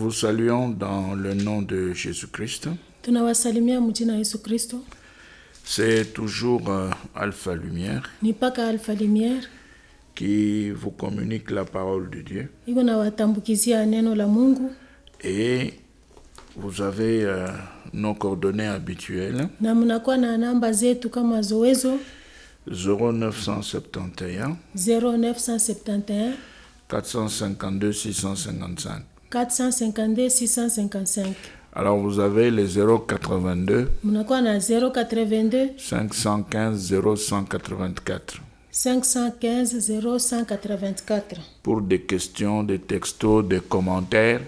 vous saluons dans le nom de Jésus-Christ. Tunawasalimia mjina Yesu Kristo. C'est toujours Alpha Lumière Ni paka Alpha Lumière qui vous communique la parole de Dieu. iko na watambukizia neno la Mungu. Et vous avez nos coordonnées habituelles. Na mnakuwa na namba zetu kama zoezo 0971 0971 452 655. 452 655. Alors vous avez les 082 Mnakuwa na 082 515 0184. 515 0184. Pour des questions, des textos, des commentaires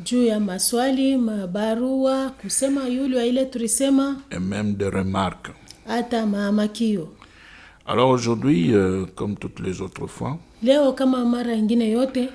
Juu ya maswali, mabarua, kusema yule wa ile tulisema, et même des remarques. hata maamakio. Alors aujourd'hui, comme toutes les autres fois, Leo kama mara ingine yote,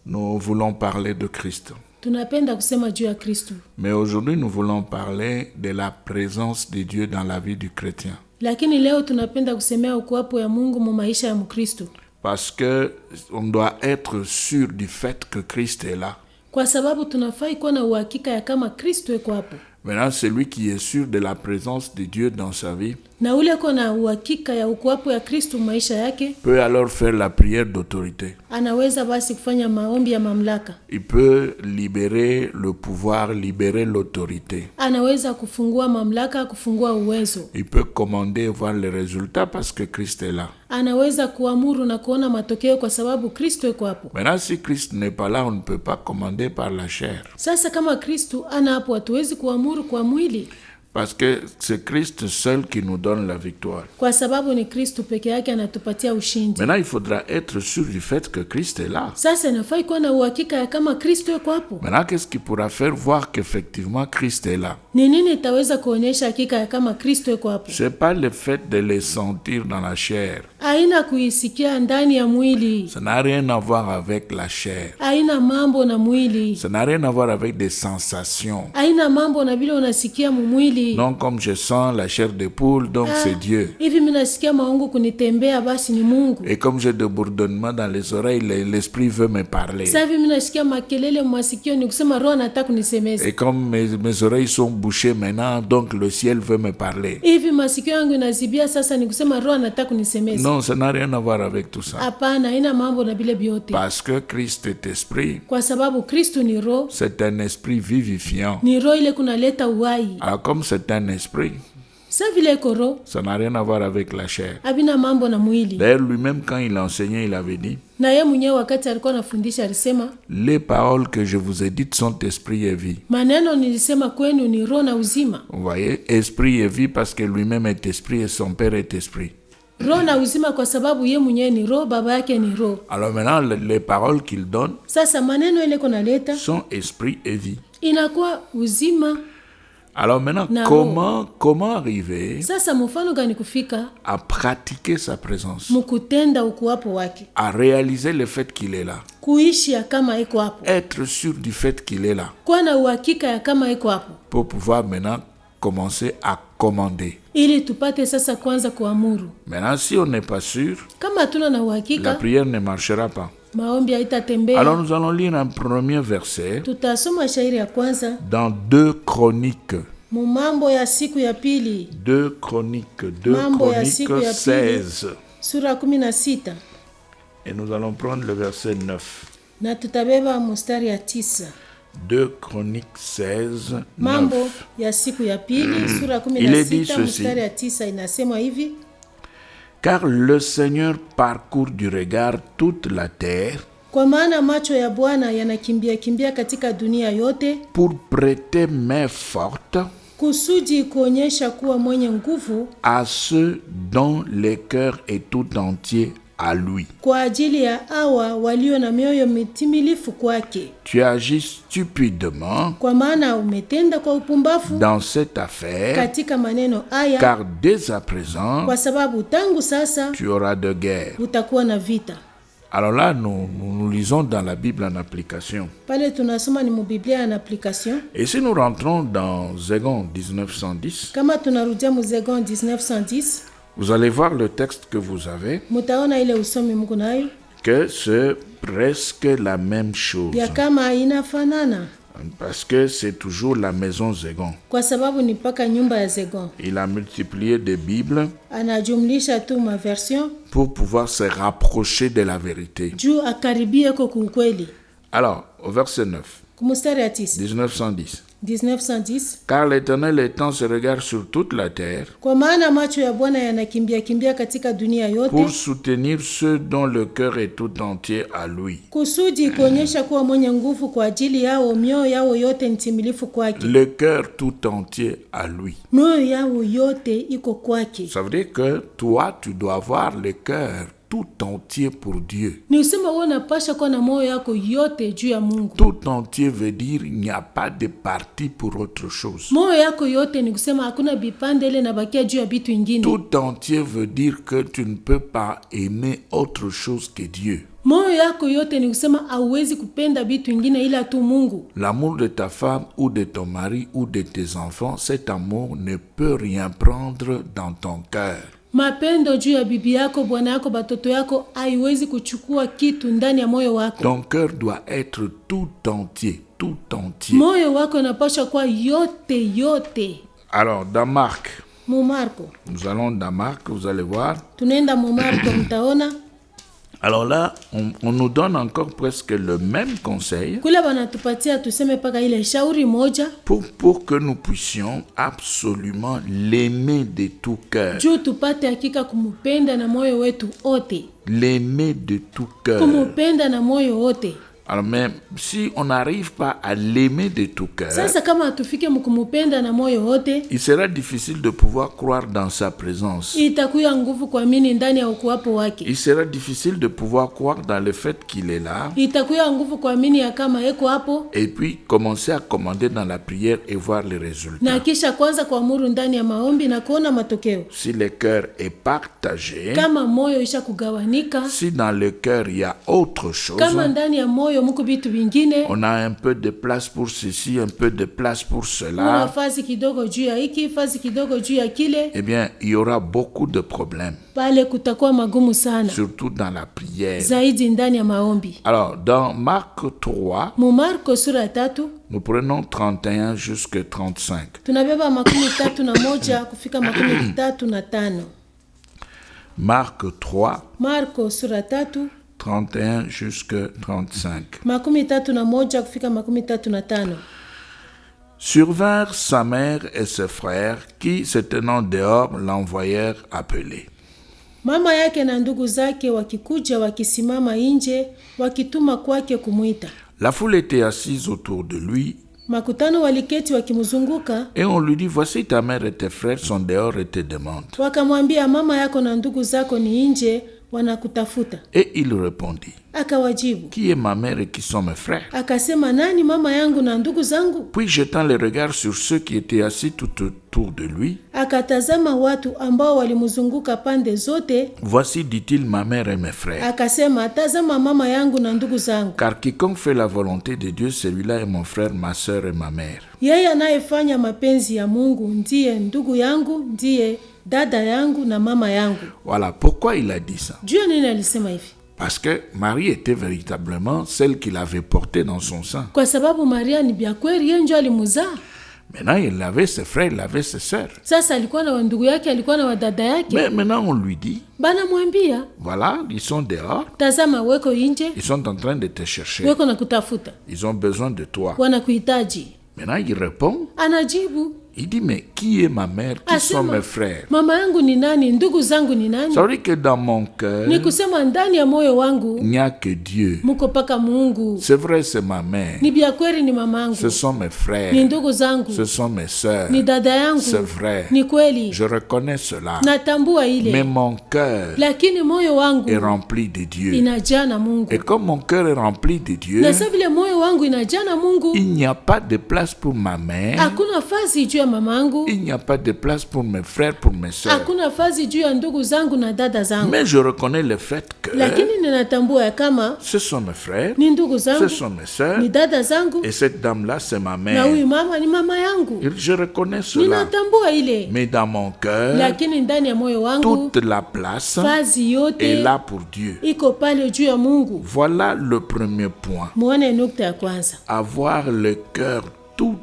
nous voulons parler de Christ. tunapenda kusema juu ya Kristo. Mais aujourd'hui, nous voulons parler de la présence de Dieu dans la vie du chrétien. Lakini leo tunapenda kusemea ukuwapo ya Mungu mu maisha ya Mkristo. Parce que on doit être sûr du fait que Christ est là. Kwa sababu tunafai kuwa na uhakika ya kama Kristo yuko hapo. Maintenant, celui qui est sûr de la présence de Dieu dans sa vie Na ule ko na uhakika ya ukuwapo ya Kristo maisha yake, peut alors faire la prière d'autorité. anaweza basi kufanya maombi ya mamlaka. Il peut libérer le pouvoir, libérer l'autorité. Anaweza kufungua mamlaka, kufungua uwezo. Il peut commander et voir les résultats parce que Christ est là. Anaweza kuamuru na kuona matokeo kwa sababu Kristo yuko hapo. Maintenant, si Christ n'est pas là, on ne peut pas commander par la chair. Sasa kama Kristo ana hapo, hatuwezi kuamuru kwa mwili. Parce que c'est Christ seul qui nous donne la victoire. Kwa sababu ni Kristo peke yake anatupatia ushindi. Maintenant, il faudra être sûr du fait que Christ est là. Sasa nafai kuwa na uhakika ya kama Kristo yuko hapo. Maintenant, qu'est-ce qui pourra faire voir qu'effectivement Christ est là? Ni nini itaweza kuonyesha hakika ya kama Kristo yuko hapo? C'est pas le fait de les sentir dans la chair. Haina kuisikia ndani ya mwili. Ça n'a rien à voir avec la chair. Haina mambo na mwili. Ça n'a rien à voir avec des sensations. Haina mambo na vile unasikia mwili. Non, comme je sens la chair de poule, donc c'est Dieu. Hivi mimi nasikia maungu kunitembea, basi ni Mungu. Et comme j'ai de bourdonnements dans les oreilles, l'esprit veut me parler. Sasa hivi mimi nasikia makelele mwasikio, ni kusema roho anataka kunisemeza. Et comme mes oreilles sont bouchées maintenant, donc le ciel veut me parler. Hivi masikio yangu inazibia, sasa ni kusema roho anataka kunisemeza. Non, ça n'a rien à voir avec tout ça. Hapana, haina mambo na vile vyote. Parce que Christ est esprit. Kwa sababu Kristo ni roho. C'est un esprit vivifiant. Ni roho ile kunaleta uhai. Alors comme c'est un esprit, Sasa vile koro, ça n'a rien à voir avec la chair. habina mambo na mwili. D'ailleurs, lui-même, quand il enseignait, il avait dit, Na yeye mwenyewe wakati alikuwa anafundisha alisema, les paroles que je vous ai dites sont esprit et vie. maneno nilisema kwenu ni roho na uzima. Vous voyez, esprit et vie parce que lui-même est esprit et son père est esprit. Roho na uzima kwa sababu yeye mwenyewe ni roho, baba yake ni roho. Alors maintenant, les paroles qu'il donne Sasa maneno ile kunaleta sont esprit et vie. inakuwa uzima. Alors maintenant, Na comment arriver Sasa mfano gani kufika à pratiquer sa présence, mkutenda ukuwapo wake, à réaliser le fait qu'il est là, kuishi ya kama iko hapo, être sûr du fait qu'il est là, kuwa na uhakika ya kama iko hapo, pour pouvoir maintenant commencer à commander. ili tupate sasa kwanza kuamuru. Maintenant, si on n'est pas sûr, Kama hatuna na la uhakika, prière ne marchera pas. maombi haitatembea. Alors nous allons lire un premier verset Tutasoma shairi ya kwanza dans 2 Chroniques. mu mambo ya siku ya pili, 2 Chroniques, 2 Mambo ya siku ya Chroniques pili. 16. sura 16, Et nous allons prendre le verset 9. na tutabeba mstari ya 9. 2 Chroniques 16, Mambo 9. ya siku ya pili, sura Il est dit 16 ceci. mstari ya 9 inasema hivi: Car le Seigneur parcourt du regard toute la terre Kwa maana macho ya Bwana yanakimbia kimbia katika dunia yote, pour prêter main forte kusudi kuonyesha kuwa mwenye nguvu à ceux dont le cœur est tout entier à lui. kwa ajili ya hawa walio na mioyo mitimilifu kwake. Tu agis stupidement Kwa maana umetenda kwa upumbavu dans cette affaire, katika maneno haya, car dès à présent, kwa sababu tangu sasa tu auras de guerre. utakuwa na vita. Alors là, nous lisons dans la Bible en application. Pale tunasoma ni mubiblia en application. Et si nous rentrons dans Zégon 1910, Kama tunarudia Muzegon 1910, vous allez voir le texte que vous avez, mutaona ile usomi mko nayo que c'est presque la même chose. ya kama inafanana. Parce que c'est toujours la maison Zegon. kwa sababu ni mpaka nyumba ya Zegon. Il a multiplié des Bibles Anajumlisha tu maversion pour pouvoir se rapprocher de la vérité. juu akaribie kwa ukweli. Alors, au verset 9, Kumustari ya 9, 1910. 1910, Car l'Éternel étend ses regards sur toute la terre kwa maana macho ya Bwana yanakimbia katika dunia yote pour soutenir ceux dont le cœur est tout entier à lui. kusudi kuonyesha kuwa mwenye nguvu kwa ajili yao, mioyo yao yote ni timilifu kwake. Le cœur tout entier à lui. Mioyo yao yote iko kwake. Ça veut dire que toi, tu dois avoir le cœur tout entier pour Dieu. Ni usema wewe unapasha kuwa na moyo yako yote juu ya Mungu. Tout entier veut dire il n'y a pas de parti pour autre chose. Moyo yako yote ni kusema hakuna bipande ile nabakia juu ya vitu vingine. Tout entier veut dire que tu ne peux pas aimer autre chose que Dieu. Moyo yako yote ni kusema hauwezi kupenda vitu vingine ila tu Mungu. L'amour de ta femme ou de ton mari ou de tes enfants, cet amour ne peut rien prendre dans ton cœur. Mapendo juu ya bibi yako, bwana yako, batoto yako haiwezi kuchukua kitu ndani ya moyo wako. Ton cœur doit être tout entier, tout entier. Moyo wako unapaswa kuwa yote. Alors, dans Marc, Mu Marko. nous allons dans Marc, vous allez voir. Tunaenda mu Marko mtaona. Alors là, on nous donne encore presque le même conseil Kule banatupatia tuseme paka ile shauri moja pour que nous puissions absolument l'aimer de tout cœur. juu tupate hakika kumupenda na moyo wetu wote. L'aimer de tout cœur. Kumupenda na moyo wote. Alors même si on n'arrive pas à l'aimer de tout cœur, Sasa kama hatufike mkumupenda na moyo wote, il sera difficile de pouvoir croire dans sa présence. itakuwa nguvu kuamini ndani ya ukuwapo wake. Il sera difficile de pouvoir croire dans le fait qu'il est là Itakuwa nguvu kuamini ya kama eko hapo et puis commencer à commander dans la prière et voir les résultats. na kisha kwanza kuamuru ndani ya maombi na kuona matokeo. Si le cœur est partagé, Kama moyo isha kugawanika, si dans le cœur il y a autre chose, kama ndani ya moyo muko vitu vingine, on a un peu de place pour ceci, un peu de place pour kuna cela, fazi kidogo juu ya hiki, fazi kidogo juu ya kile, eh bien, il y aura beaucoup de problèmes, pale kutakuwa magumu sana, surtout dans la prière. zaidi ndani ya maombi. Alors, dans Marc 3, Mu Marko sura ya 3 nous prenons 31 jusqu'à 35. tunabeba 31 kufika 35. Marc 3, Marko sura 3 31 jusqu'à 35. 31 kufika 35. Survinrent sa mère et ses frères qui, se tenant dehors, l'envoyèrent appeler. Mama yake na ndugu zake wakikuja wakisimama nje wakituma kwake kumuita. La foule était assise autour de lui Makutano waliketi wakimzunguka, et on lui dit, voici ta mère et tes frères sont dehors et te demandent. wakamwambia mama yako na ndugu zako ni nje wanakutafuta. Et il répondit, Akawajibu, qui est ma mère et qui sont mes frères? akasema nani mama yangu na ndugu zangu? Puis jetant les regards sur ceux qui étaient assis tout autour de lui, Akatazama watu ambao walimzunguka pande zote, voici, dit-il, ma mère et mes frères. akasema tazama mama yangu na ndugu zangu. Car quiconque fait la volonté de Dieu, celui-là est mon frère, ma sœur et ma mère. Yeye anayefanya mapenzi ya Mungu ndiye ndugu yangu, ndiye dada yangu na mama yangu. Voilà pourquoi il a dit ça. Jua nini alisema hivi? Parce que Marie était véritablement celle qu'il avait portée dans son sein. Kwa sababu Maria ni bia kweli, yeye ndio alimuzaa. Maintenant, il avait ses frères, il avait ses sœurs. Sasa alikuwa na ndugu yake, alikuwa na wadada yake. Mais maintenant, on lui dit, Bana mwambia, voilà, ils sont dehors, tazama weko nje, ils sont en train de te chercher. weko na kutafuta. Ils ont besoin de toi. Wanakuhitaji. Maintenant, il répond, Anajibu, il dit, mais qui est ma mère, qui sont mes frères? mama yangu ni nani, ndugu zangu ni nani? Ça veut dire que dans mon cœur, Ni kusema ndani ya moyo wangu il n'y a que Dieu. muko paka Mungu. C'est vrai, c'est ma mère. Ni bia kweli ni mamangu. Ce sont mes frères. Ni ndugu zangu. Ce sont mes sœurs. Ni dada yangu. C'est vrai. Ni kweli. Je reconnais cela. Natambua ile. Mais mon cœur Lakini moyo wangu est rempli de Dieu. inajaa na Mungu. Et comme mon cœur est rempli de Dieu, Na sasa vile moyo wangu inajaa na Mungu, il n'y a pas de place pour ma mère. hakuna fasi juu ya ya mamangu, il n'y a pas de place pour mes frères, pour mes sœurs. hakuna nafasi juu ya ndugu zangu na dada zangu. Mais je reconnais le fait que Lakini ninatambua ya kama ce sont mes frères, ni ndugu ce zangu, sont mes sœurs, ni dada zangu, et cette dame-là, c'est ma na mère. huyu mama ni mama yangu. Je reconnais cela. Ninatambua ile. Mais dans mon cœur, Lakini ndani ya moyo wangu toute la place fazi est yote là pour Dieu. iko pale juu ya Mungu. Voilà le premier point. Muone nukta ya kwanza. Avoir le cœur tout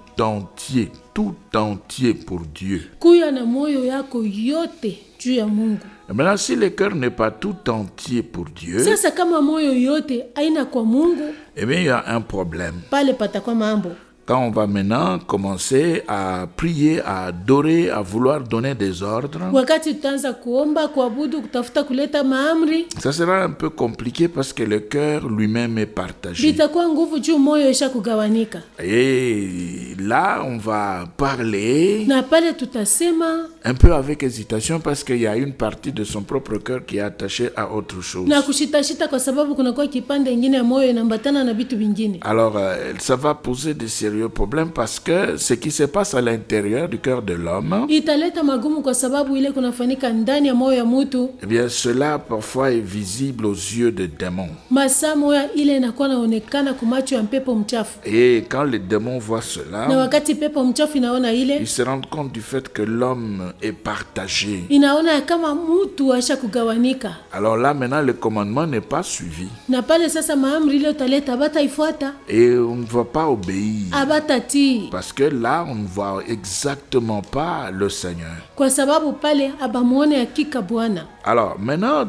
entier pour Dieu. Kuya na moyo yako yote juu ya Mungu. Et maintenant, si le cœur n'est pas tout entier pour Dieu, Sasa kama moyo yote haina kwa Mungu, eh bien, il y a un problème. pale patakuwa mambo. Quand on va maintenant commencer à prier, à adorer, à vouloir donner des ordres, Wakati tutaanza kuomba, kuabudu, kutafuta kuleta maamri, ça sera un peu compliqué parce que le cœur lui-même est partagé. bitakuwa nguvu juu moyo isha kugawanika. Et là, on va parler Na pale tutasema un peu avec hésitation parce qu'il y a une partie de son propre cœur qui est attachée à autre chose. na kushitashita kwa sababu kunakuwa kipande ingine ya moyo inambatana na vitu vingine. Alors, ça va poser des sérieux problèmes parce que ce qui se passe à l'intérieur du cœur de l'homme, Italeta magumu kwa sababu ile kunafanyika ndani ya moyo ya mtu, eh bien, cela parfois est visible aux yeux des démons. masaa moya ile inakuwa naonekana kumacho ya mpepo mchafu. Et quand les démons voient Na cela, wakati pepo mchafu inaona ile, ils se rendent compte du fait que l'homme est partagé. inaona ya kama mtu asha kugawanika. Alors là, maintenant, le commandement n'est pas suivi. Na pale sasa maamri ile utaleta bataifuata, Et on ne va pas obéir. abatatii, Parce que là, on ne voit exactement pas le Seigneur. kwa sababu pale abamuone hakika Bwana. Alors, maintenant,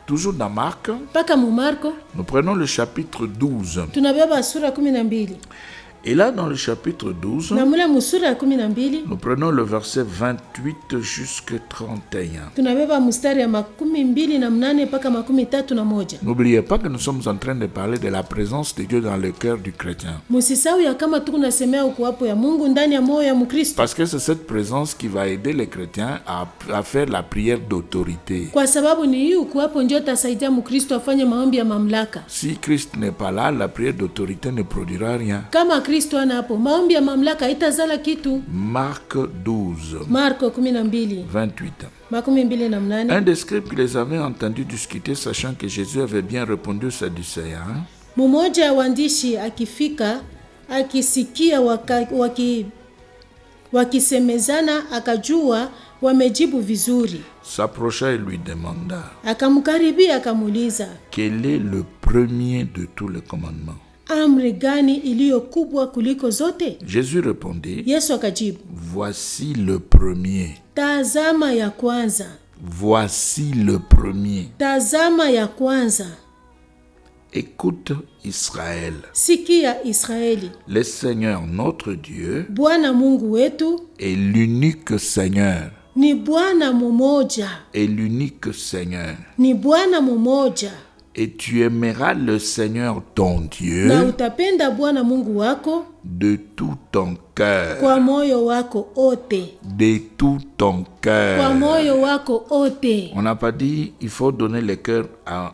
toujours dans Marc, Mpaka mu Marko nous prenons le chapitre 12. tunabeba sura 12. Et là, dans le chapitre 12, Na mule musura ya 12 nous prenons le verset 28 jusqu'à 31. tunabeba mstari ya 28 mpaka 31. N'oubliez pas que nous sommes en train de parler de la présence de Dieu dans le cœur du chrétien. Musisau ya kama tuku nasemea ukuwapo ya Mungu ndani ya moyo ya Mkristo, Parce que c'est cette présence qui va aider les chrétiens à faire la prière d'autorité. kwa sababu ni hii ukuwapo ndio tasaidia Mkristo afanye maombi ya mamlaka. Si Christ n'est pas là, la prière d'autorité ne produira rien. Kama Kristo ana hapo, maombi ya mamlaka itazala kitu. Marc 12, Marko 12 28. 28. Un des scribes qui les avait entendus discuter, sachant que Jésus avait bien répondu aux Sadducéens, Mmoja ya waandishi akifika akisikia wakisemezana, akajua wamejibu vizuri, s'approcha et lui demanda, akamkaribia akamuuliza, quel est le premier de tous les commandements? amri gani iliyo kubwa kuliko zote? Jésus répondit, Yesu akajibu, voici le premier. tazama ya kwanza, Voici le premier. tazama ya kwanza. Écoute Israël. Sikia Israeli, Le Seigneur notre Dieu Bwana Mungu wetu est l'unique Seigneur. ni Bwana mmoja, Est l'unique Seigneur. ni Bwana mmoja. Et tu aimeras le Seigneur ton Na Dieu utapenda Bwana Mungu wako de tout ton cœur. kwa moyo wako ote, De tout ton kwa cœur. moyo wako ote. On n'a pas dit il faut donner le cœur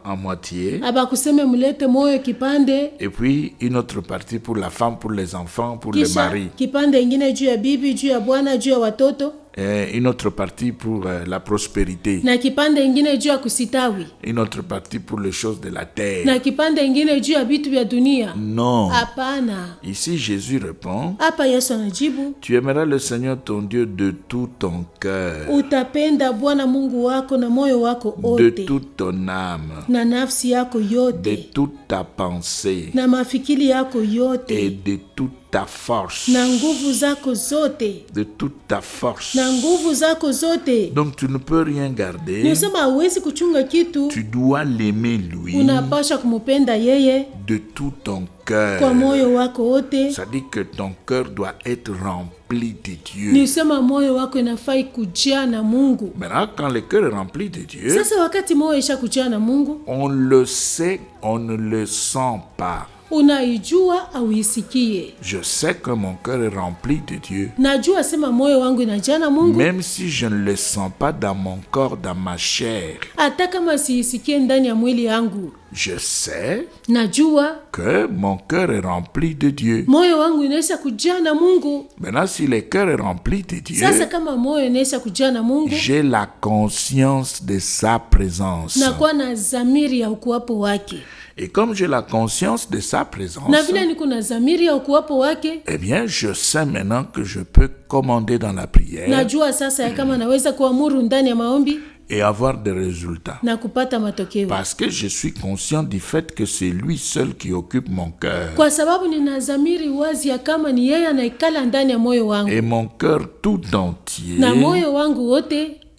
en moitié. Abakuseme mulete moyo kipande, Et puis une autre partie pour la femme, pour les enfants, pour le kisha mari. kipande ingine juu ya bibi, juu ya bwana, juu ya watoto, Et une autre partie pour la prospérité. na kipande ingine juu ya kusitawi, Une autre partie pour les choses de la terre. na kipande ingine juu ya vitu vya dunia. Non. Hapana. Ici, Jésus répond, Hapa Yesu anajibu, tu aimeras le Seigneur ton Dieu de tout ton cœur, utapenda Bwana Mungu wako na moyo wako de ote, toute ton âme, na nafsi yako de yote, toute ta pensée na mafikiri yako et yote, de toute ta force. na nguvu zako zote, De toute ta force. na nguvu zako zote. Donc tu ne peux rien garder. Nisema hauwezi kuchunga kitu, Tu dois l'aimer lui unapasha kumupenda yeye de tout ton kwa cœur. moyo wako wote. Ça dit que ton cœur doit être rempli de Dieu. Nisema moyo wako inafai kujaa na Mungu. Maintenant, quand le cœur est rempli de Dieu, Sasa wakati moyo isha kujaa na Mungu, on le sait, on ne le sent pas. unaijua au isikie. Je sais que mon cœur est rempli de Dieu. Najua sema moyo wangu inajaa na Mungu. Même si je ne le sens pas dans mon corps, dans ma chair. Hata kama siisikie ndani ya mwili yangu. Je sais najua que mon cœur est rempli de Dieu. moyo wangu inaisha kujaa na Mungu. Maintenant, si le cœur est rempli de Dieu, Sasa kama moyo inaisha kujaa na Mungu, j'ai la conscience de sa présence. nakuwa na dhamiri ya ukuwapo wake. Et comme j'ai la conscience de sa présence, Na vile niko na dhamiri ya ukuwapo wake, eh bien, je sais maintenant que je peux commander dans la prière najua sasa ya kama naweza kuamuru ndani ya maombi et avoir des résultats. na kupata matokeo. Parce que je suis conscient du fait que c'est lui seul qui occupe mon cœur. Kwa sababu nina dhamiri wazi ya kama ni yeye anaikala ndani ya moyo wangu. Et mon cœur tout entier Na moyo wangu wote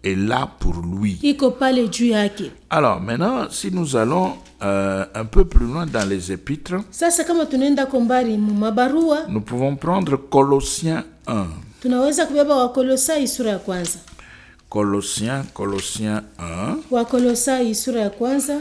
est là pour lui. iko pale juu yake. Alors maintenant, si nous allons un peu plus loin dans les épîtres, Sasa kama tunaenda kombari mu mabarua, nous pouvons prendre Colossiens 1. tunaweza kubeba Wakolosai sura ya kwanza. Colossiens 1. Wakolosai sura ya kwanza,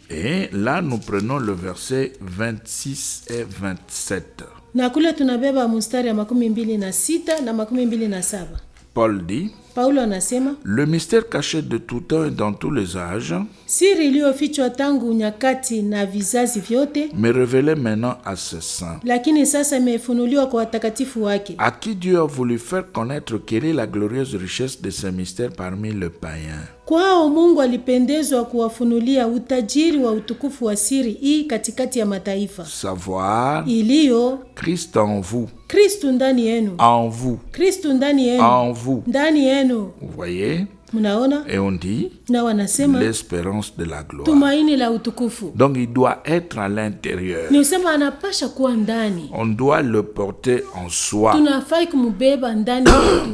Et là, nous prenons le verset 26 et 27. na kule tunabeba mstari ya 26 na 27. Paul dit, Paulo anasema, le mystère caché de tout temps et dans tous les âges siri iliyofichwa tangu nyakati na vizazi vyote, me révélé maintenant à ses saints, lakini sasa imefunuliwa kwa watakatifu wake, à qui Dieu a voulu faire connaître quelle est la glorieuse richesse de ces mystères parmi les païens. kwao Mungu alipendezwa kuwafunulia utajiri wa utukufu wa siri hii katikati ya mataifa, Savoir iliyo Christ en vous, Kristu ndani yenu, en vous, Kristu ndani yenu, en vous. ndani yenu. Vous voyez? Mnaona? Et on dit Na wanasema l'espérance de la gloire. tumaini la utukufu. Donc il doit être à l'intérieur. Ni usema anapasha kuwa ndani. On doit le porter en soi. Tunafai kumubeba ndani yetu.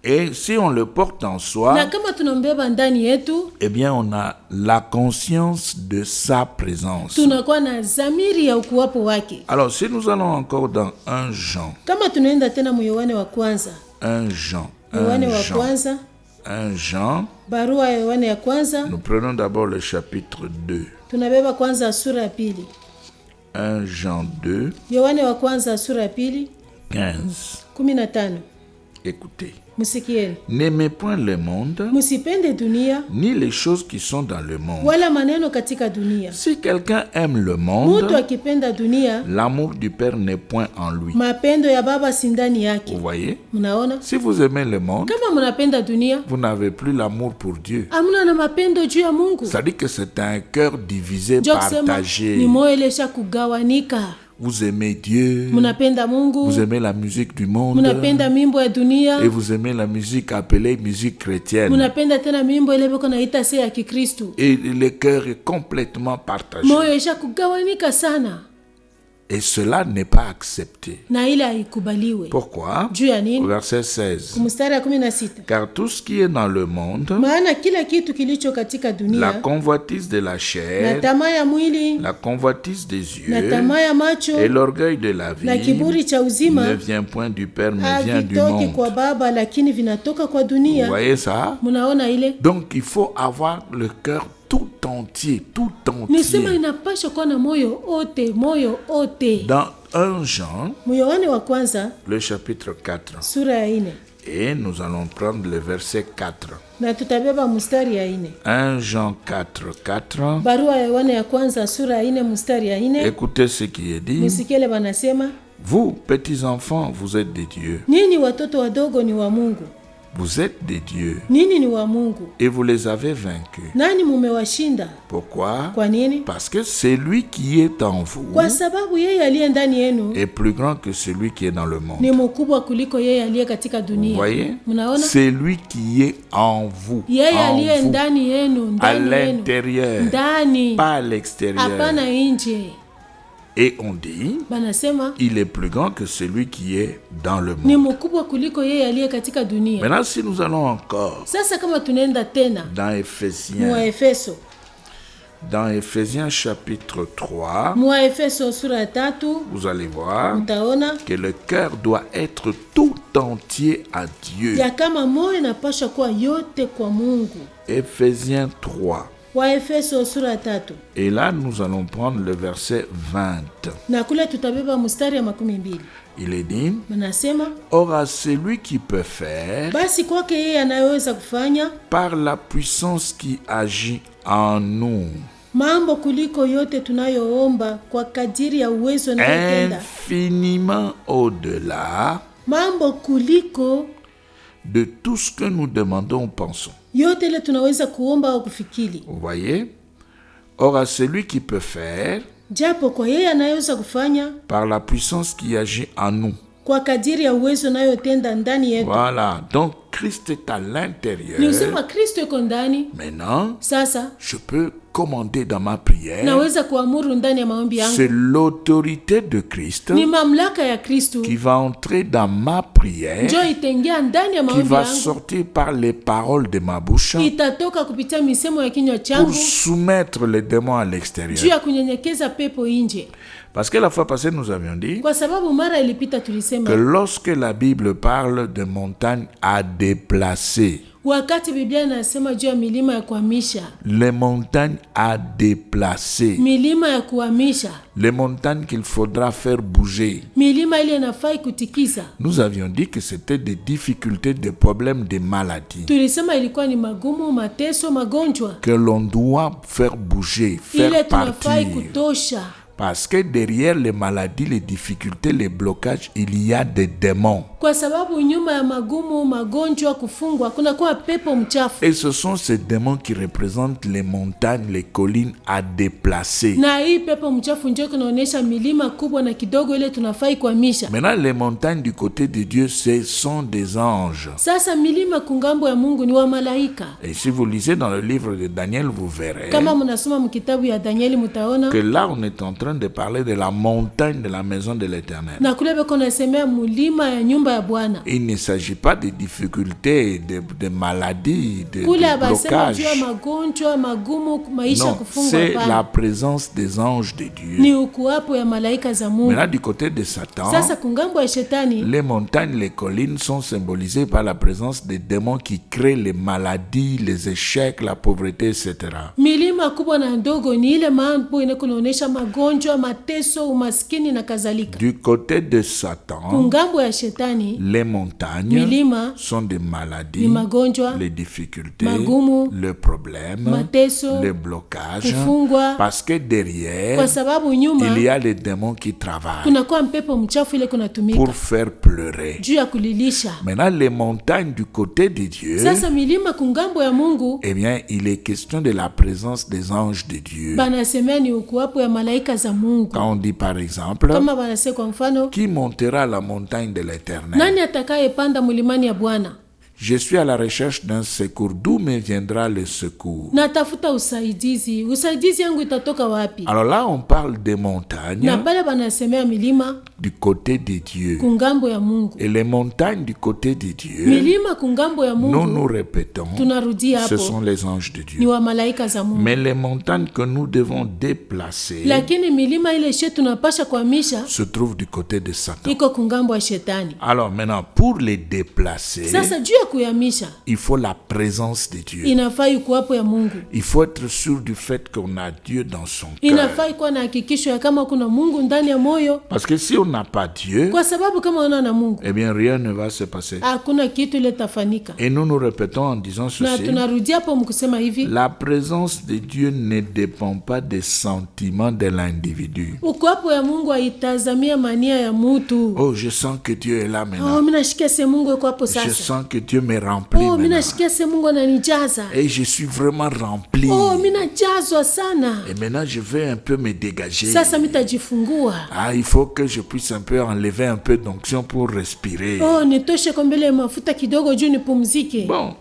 Et si on le porte en Na soi, kama tunambeba ndani yetu, eh bien on a la conscience de sa présence. tunakuwa na dhamiri ya ukuwapo wake. Alors si nous allons encore dans 1 Jean, Kama tunaenda tena mu Yohane wa kwanza, 1 Jean, Yohane 1 wa Jean, kwanza, 1 Jean, barua ya Yohane ya kwanza, nous prenons d'abord le chapitre 2. tunabeba kwanza sura ya pili. 1 Jean 2, Yohane wa kwanza sura ya pili, 15. 15. Écoutez, Musikieni. n'aimez point le monde, Musipende dunia ni les choses qui sont dans le monde. wala maneno katika dunia. Si quelqu'un aime le Mtu monde, akipenda dunia, l'amour du Père n'est point en lui. mapendo ya baba si ndani Vous yake. voyez? Mnaona? Si vous aimez le monde, Kama mnapenda dunia, vous n'avez plus l'amour pour Dieu. hamna na mapendo juu ya Mungu. C'est-à-dire que c'est un cœur divisé, Ndio kusema ni partagé. moyo ilesha kugawanika. Vous aimez Dieu, Mnapenda Mungu, vous aimez la musique du monde, mnapenda mimbo ya dunia, et vous aimez la musique appelée musique chrétienne. mnapenda tena mimbo ile beko naita se ya Kikristo. Et le cœur est complètement partagé. Moyo isha kugawanika sana, Et cela n'est pas accepté. na ile haikubaliwe. Pourquoi? Juu ya nini? Verset 16. Mstari ya 16. Car tout ce qui est dans le monde, Maana kila kitu kilicho katika la dunia, convoitise de la na chair, tamaa ya mwili, la convoitise des na yeux tamaa ya macho, et l'orgueil de la na vie kiburi cha ne uzima, vient point du Père, mais vient du havitoki monde. kwa Baba, lakini vinatoka kwa Vous dunia. voyez ça? Mnaona ile? Donc il faut avoir le cœur tout entier, tout Nisema entier. inapasha kuwa na moyo ote, moyo ote. Dans 1 Jean, Yohane wa kwanza le chapitre 4, sura ya 4, et nous allons prendre le verset 4. na tutabeba mstari ya 4. 1 Jean 4, 4. Barua ya Yohane ya kwanza sura ya 4 mstari ya 4. Écoutez ce qui est dit. Musikele banasema, Vous, petits enfants, vous êtes des dieux. nini watoto wadogo ni wa Mungu? Vous êtes des dieux. Nini ni wa Mungu? Et vous les avez vaincus. Nani mumewashinda? Pourquoi? Kwa nini? Parce que celui qui est en vous Kwa sababu yeye aliye ndani yenu est plus grand que celui qui est dans le monde. ni mkubwa kuliko yeye aliye katika Vous dunia. voyez? Mnaona? Celui qui est en vous. Yeye En aliye vous. ndani yenu, À ndani yenu. l'intérieur. Ndani. Pas à l'extérieur. Hapana nje. Et on dit, Banasema il est plus grand que celui qui est dans le ni monde. mkubwa kuliko yeye aliye katika dunia. Maintenant, si nous allons encore Sasa kama tunaenda tena dans mu Éphésiens, Efeso, dans Éphésiens chapitre 3, mu Efeso sura ya 3, vous allez voir utaona que le cœur doit être tout entier à Dieu. ya kama moyo inapasha kuwa yote kwa Mungu. Éphésiens 3, Waefeso sura 3. Et là, nous allons prendre le verset 20. Na kule tutabeba mstari ya 12. Il est dit, Manasema, or à celui qui peut faire, basi kwake yeye anayeweza kufanya par la puissance qui agit en nous, mambo kuliko yote tunayoomba kwa kadiri ya uwezo anayotenda. infiniment au-delà Mambo kuliko de tout ce que nous demandons ou pensons. yote ile tunaweza kuomba au kufikiri. Vous voyez? Or à celui qui peut faire, Japo kwa yeye anayeweza kufanya par la puissance qui agit en nous. kwa kadiri ya uwezo anayotenda ndani yetu. Voilà, donc Christ est à Ni l'intérieur. usema Kristo yuko ndani. Maintenant, Sasa je peux commander dans ma prière. naweza kuamuru ndani ya maombi yangu. C'est l'autorité de Christ Ni mamlaka ya Kristo qui va entrer dans ma prière, njoo itaingia ndani ya qui maombi va yangu, sortir par les paroles de ma bouche itatoka kupitia misemo ya kinywa pour changu soumettre les démons à juu l'extérieur. ya kunyenyekeza pepo nje. Parce que la fois passée, nous avions dit Kwa sababu mara ilipita que tulisema lorsque la Bible parle de montagnes à déplacer, wakati Biblia inasema juu ya milima ya kuhamisha, les montagnes à déplacer, milima ya kuhamisha, les montagnes qu'il faudra faire bouger, milima ile inafai kutikisa, nous avions dit que c'était des difficultés, des problèmes, des maladies tulisema ilikuwa ni magumu, mateso, magonjwa que l'on doit faire bouger, ile faire tunafai partir. kutosha. Parce que derrière les maladies, les difficultés, les blocages, il y a des démons. Kwa sababu nyuma ya magumu, magonjwa, kufungwa kuna kuwa pepo mchafu. Et ce sont ces démons qui représentent les montagnes, les collines à déplacer. Na hii pepo mchafu ndio kunaonesha milima kubwa na kidogo ile tunafai kuhamisha. Maintenant, les montagnes du côté de Dieu, ce sont des anges. Sasa milima kungambo ya Mungu ni wa malaika. Et si vous lisez dans le livre de Daniel, vous verrez Kama mnasoma mkitabu ya Danieli mtaona que là, on est en train de parler de la montagne de la maison de l'Éternel. na kule beko nasemea mulima ya nyumba ya Bwana. Il ne s'agit pas de difficultés, de maladies, de Kule abasema juu ya blocages. magonjwa, magumu, maisha Non, kufungwa c'est la hapana. présence des anges de Dieu. Ni ukuwapo ya malaika za Mungu. Maintenant, du côté de Satan, Sasa kungambo ya shetani les montagnes, les collines sont symbolisées par la présence des démons qui créent les maladies, les échecs, la pauvreté, etc. milima kubwa na ndogo ni ile mambo inakunaonesha magonjwa, mateso, umaskini na kadhalika. Du côté de Satan, Kungambo ya shetani les montagnes milima sont des ni maladies, magonjwa, les difficultés, magumu, le problème, mateso, les blocages. kufungwa, Parce que kwa derrière, sababu nyuma il y a les démons qui travaillent kunakuwa mpepo mchafu ile kunatumika pour faire pleurer. juu ya kulilisha. Maintenant, les montagnes du côté de Dieu, Sasa milima kungambo ya Mungu eh bien, il est question de la présence des anges de Dieu. banasemea ni ukuwapo ya malaika za Mungu. Quand on dit par exemple, Kama banasema kwa mfano, qui montera à la montagne de l'Éternel? nani atakayepanda mlimani ya Bwana? Je suis à la recherche d'un secours. D'où me viendra le secours? Natafuta usaidizi. Usaidizi yangu itatoka wapi? Alors là, on parle des Na montagnes pale banasemea milima du côté de Dieu. kungambo ya Mungu. Et les montagnes du côté de Dieu, Milima kungambo ya nous nous Mungu répétons, tunarudia ce hapo sont les anges de ni Dieu. wa malaika za Mungu. Mais les montagnes que nous devons déplacer Lakini milima ile she tunapasha kuhamisha se trouvent du côté de Satan. iko kungambo ya shetani. Alors maintenant, pour les déplacer, Sasa juu ya kuyahamisha il faut la présence de Dieu. inafai kuwapo ya Mungu. Il faut être sûr du fait qu'on a Dieu dans son cœur. Inafai kuwa na hakikisho ya kama kuna Mungu ndani ya moyo, Parce que si on n'a pas Dieu, kwa sababu kama una na Mungu eh bien rien ne va se passer. hakuna kitu ile tafanika. Et nous nous répétons en disant Na ceci, tunarudia hapo mkusema hivi, la présence de Dieu ne dépend pas des sentiments de l'individu. ukuwapo ya Mungu haitazamia mania ya mutu. Oh, je sens que Dieu est là Oh, maintenant. mimi nashikia se Mungu yuko hapo Je sasa. sens que Dieu me remplit Oh, mimi maintenant. nashikia se Mungu ananijaza. Et je suis vraiment rempli. Oh, mimi najazwa sana. Et maintenant, je vais un peu me dégager. Sasa mitajifungua. Ah, il faut que je puisse un peu enlever un peu d'onction pour respirer. Oh, nitoshe kwa mbele ya mafuta kidogo juu nipumzike. Bon,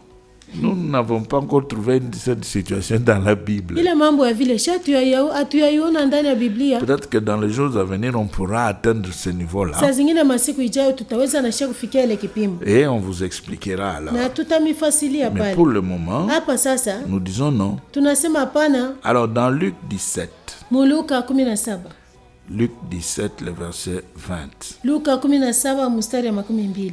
nous n'avons pas encore trouvé cette situation dans la Bible. Ile mambo ya vile shatu hatuyaiona ndani ya Biblia. Peut-être que dans les jours à venir, on pourra atteindre ce niveau-là. Saa zingine masiku ijayo tutaweza na shia kufikia ile kipimo. Et on vous expliquera alors. Na tutamifasilia Mais pale. pour le moment, Hapa sasa nous disons non. tunasema hapana. Alors dans Luc 17, Luka 17. Luc 17, le verset 20. Luka 17 mstari ya 12.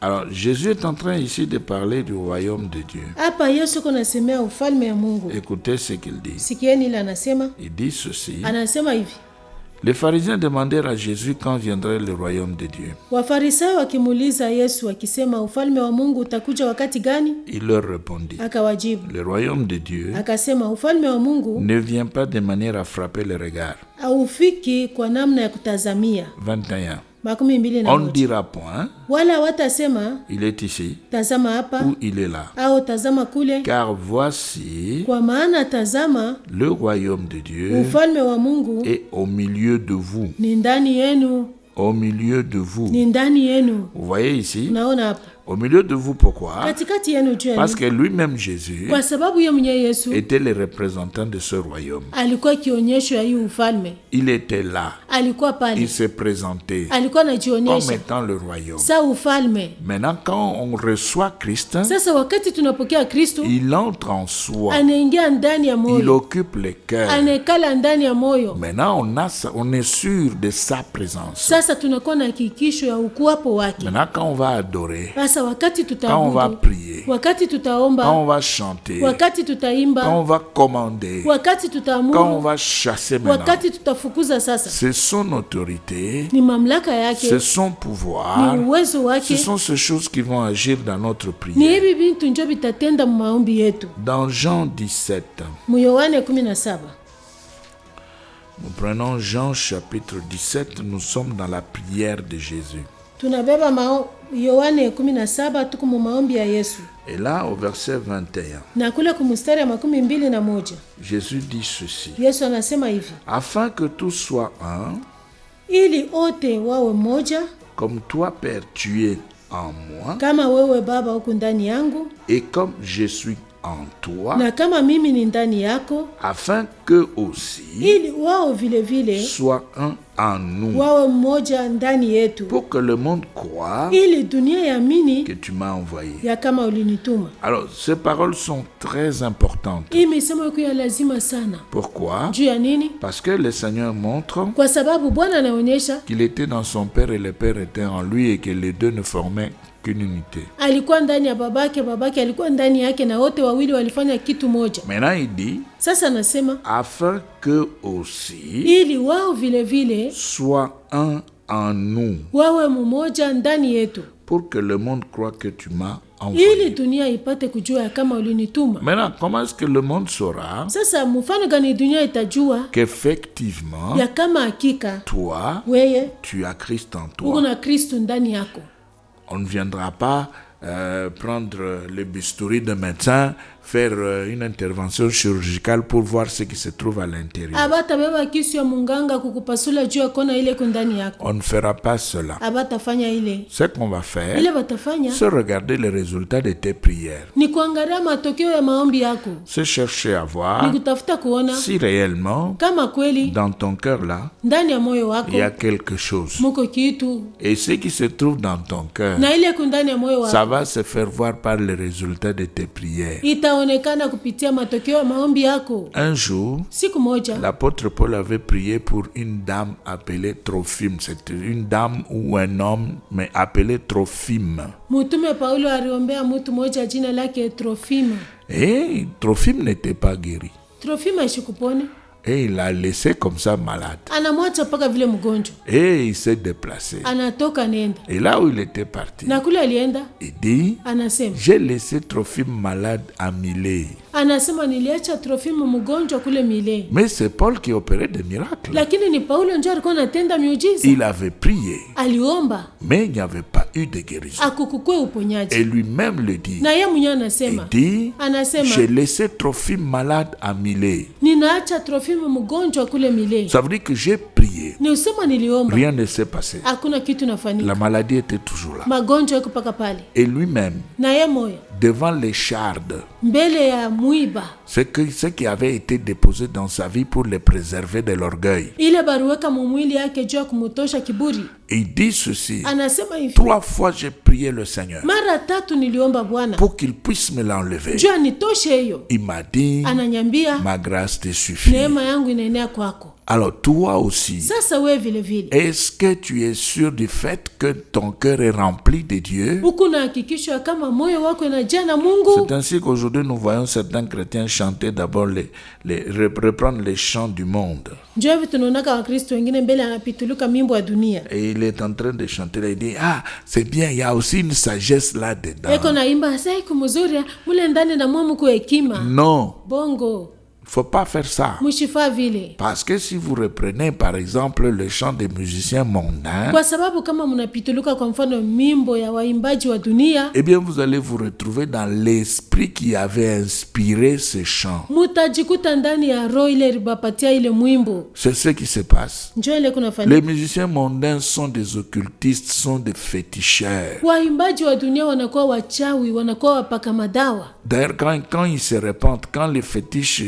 Alors, Jésus est en train ici de parler du royaume de Dieu. Hapa Yesu kunasemea ufalme ya Mungu. Écoutez ce qu'il dit. Sikieni ile anasema. Il dit ceci. Anasema hivi. Les pharisiens demandèrent à Jésus quand viendrait le royaume de Dieu. Wafarisayo wakimuuliza Yesu wakisema ufalme wa Mungu utakuja wakati gani? Il leur répondit. Akawajibu. Le royaume de Dieu Akasema ufalme wa Mungu ne vient pas de manière à frapper le regard. Haufiki kwa namna ya kutazamia. 21. On ne dira point. Wala watasema il est ici. Tazama hapa. Ou il est là. Au tazama kule. Car voici. Kwa maana tazama. Le royaume de Dieu. Ufalme wa Mungu. Est au milieu de vous. Ni ndani yenu. Au milieu de vous. Ni ndani yenu. Vous voyez ici? Naona hapa. Au milieu de vous, pourquoi? Katikati yenu juu. Parce que lui-même Jésus kwa sababu yeye mwenyewe Yesu était le représentant de ce royaume. Alikuwa kionyesho ya hii ufalme. Il était là. Alikuwa pale. Il se présentait. Alikuwa anajionyesha comme étant le royaume. Sa ufalme. Maintenant quand on reçoit Christ, sasa wakati tunapokea Kristo, il entre en soi. Anaingia ndani ya moyo. Il occupe le cœur. Anekala ndani ya moyo. Maintenant on est sûr de sa présence. Sasa tunakuwa na hakikisho ya ukuwapo wake. Maintenant quand on va adorer, sasa wakati tutaabudu, quand on va prier, wakati tutaomba, quand on va chanter, wakati tutaimba, quand on va commander, wakati tutaamuru, quand on va chasser maintenant, wakati tutafukuza sasa, c'est son autorité, ni mamlaka yake, c'est son pouvoir, ni uwezo wake, ce sont ces choses qui vont agir dans notre prière. Ni hivi vitu ndio vitatenda maombi yetu. Dans Jean 17, Yohane 17, nous prenons Jean chapitre 17, nous sommes dans la prière de Jésus. Tunabeba Yohane 17 tuko mu maombi ya Yesu. Et là au verset 21. Na kule kumstari ya 21. Jésus dit ceci. Yesu anasema hivi. Afin que tout soit un. Ili ote wawe moja. Comme toi Père tu es en moi. Kama wewe Baba uko ndani yangu. Et comme je suis en toi. Na kama mimi ni ndani yako. Afin que aussi. Ili wao vile vile. Soit un en nous. Wawe mmoja ndani yetu. Pour que le monde croie. Ili dunia yaamini. Que tu m'as envoyé. Ya kama ulinituma. Alors ces paroles sont très importantes. Hii misemo iko ya lazima sana. Pourquoi? Juu ya nini? Parce que le Seigneur montre. Kwa sababu Bwana anaonyesha. Qu'il était dans son Père et le Père était en lui et que les deux ne formaient qu'une unité. Alikuwa ndani ya babake, babake alikuwa ndani yake na wote wawili walifanya kitu moja. Maintenant il dit. Sasa anasema. Afin que aussi. Ili wao vile vile. Soit un en nous. Wawe mmoja ndani yetu. Pour que le monde croie que tu m'as envoyé. Ili dunia ipate kujua kama ulinituma. Maintenant, comment est-ce que le monde saura? Sasa mfano gani dunia itajua? Qu'effectivement. Ya kama hakika. Toi. Weye. Tu as Christ en toi. Uko na Kristo ndani yako. On ne viendra pas prendre le bistouri de médecin, faire une intervention chirurgicale pour voir ce qui se trouve à l'intérieur. Abata beba kisu ya munganga kukupasula juu ya kona ile kundani yako. On ne fera pas cela. Abata fanya ile. Ce qu'on va faire, ile batafanya, c'est regarder les résultats de tes prières. Ni kuangalia matokeo ya maombi yako. C'est chercher à voir. Ni kutafuta kuona si réellement kama kweli dans ton cœur là, ndani ya moyo wako il y a quelque chose. Muko kitu. Et ce qui se trouve dans ton cœur, na ile kundani ya moyo wako, ça va se faire voir par les résultats de tes prières. Itaonekana kupitia matokeo ya maombi yako. Un jour, siku moja, l'apôtre Paul avait prié pour une dame appelée Trophime. C'était une dame ou un homme, mais appelé Trophime. Mtume Paulo aliombea mtu moja jina lake Trophime. Et Trophime n'était pas guéri. Trophime ashikupone. Et il l'a laissé comme ça malade. Anamwacha paka vile mgonjwa. Et il s'est déplacé. Anatoka nenda. Et là où il était parti, na kule alienda, il dit, anasema, j'ai laissé Trophime malade à Milet. Anasema niliacha Trophime mgonjwa kule Milet. Mais c'est Paul qui opérait des miracles. Lakini ni Paulo ndio alikuwa anatenda miujiza. Il avait prié. Aliomba. Mais il n'y avait pas eu de guérison. Akukukwe uponyaji. Et lui-même le dit. Na yeye mwenyewe anasema. Il dit, anasema, j'ai laissé Trophime malade à Milet. Ninaacha Trophime mgonjwa kule Milet. Ça veut dire que j'ai prié. Ni usema niliomba. Rien ne s'est passé. Hakuna kitu nafanyika. La maladie était toujours là. Magonjwa yako paka pale. Et lui-même, na yeye moyo, devant les chardes, mbele ya mwiba, ce qui avait été déposé dans sa vie pour le préserver de l'orgueil. Ile baruweka mumwili yake juu ya kumutosha kiburi. Il dit ceci. Anasema hivi. 3 fois j'ai prié le Seigneur. Mara 3 niliomba Bwana. Pour qu'il puisse me l'enlever. Juu anitoshe hiyo. Il m'a dit. Ananyambia. Ma grâce te suffit. Neema yangu inaenea kwako. Alors toi aussi, Sasa wewe vile vile, est-ce que tu es sûr du fait que ton cœur est rempli de Dieu? huku na hakikisho kama moyo wako inajaa na Mungu. C'est ainsi qu'aujourd'hui nous voyons certains chrétiens chanter d'abord reprendre les chants du monde. Njoo hivi tunaonaka Wakristo wengine mbele anapituluka mimbo ya dunia. Et il est en train de chanter là, il dit c'est bien, il y a aussi une sagesse là-dedans. Eko naimba sai kumuzuri mule ndani na mwamu kwa hekima. Non, Bongo. il ne faut pas faire ça. Mushifa vile. Parce que si vous reprenez par exemple le chant des musiciens mondains, Kwa sababu kama mnapituluka kwa mfano mimbo ya waimbaji wa dunia, eh bien vous allez vous retrouver dans l'esprit qui avait inspiré ces chants. mutajikuta ndani ya roho ile ribapatia ile mwimbo. C'est ce qui se passe. Njoo ile kunafanyika. Les musiciens mondains sont des occultistes, sont des féticheurs. Waimbaji wa dunia wanakuwa wachawi, wanakuwa wapaka madawa. D'ailleurs, quand ils se repentent, quand les fétiches